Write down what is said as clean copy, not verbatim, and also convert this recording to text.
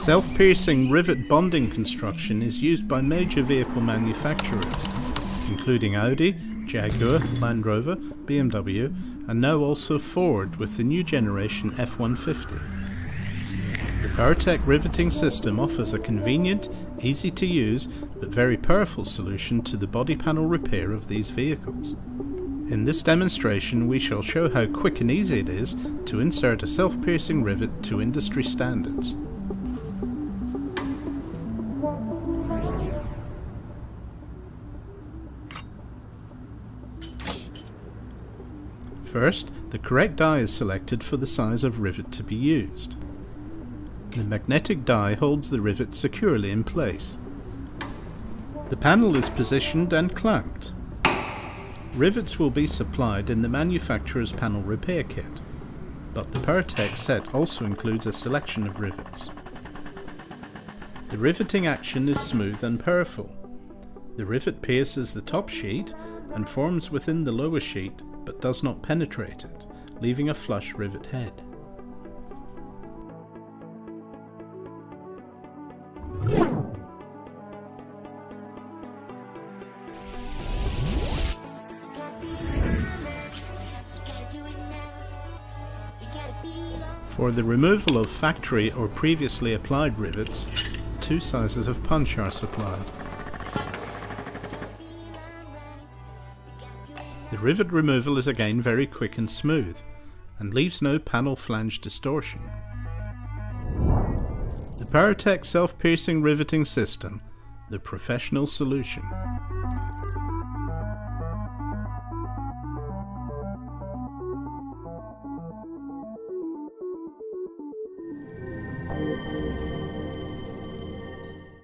Self-piercing rivet bonding construction is used by major vehicle manufacturers, including Audi, Jaguar, Land Rover, BMW, and now also Ford with the new generation F-150. The PowerTech riveting system offers a convenient, easy to use, but very powerful solution to the body panel repair of these vehicles. In this demonstration we shall show how quick and easy it is to insert a self-piercing rivet to industry standards. First, the correct die is selected for the size of rivet to be used. The magnetic die holds the rivet securely in place. The panel is positioned and clamped. Rivets will be supplied in the manufacturer's panel repair kit, but the PowerTech set also includes a selection of rivets. The riveting action is smooth and powerful. The rivet pierces the top sheet and forms within the lower sheet, but does not penetrate it, leaving a flush rivet head. For the removal of factory or previously applied rivets, 2 sizes of punch are supplied. The rivet removal is again very quick and smooth, and leaves no panel flange distortion. The PowerTech self-piercing riveting system, the professional solution.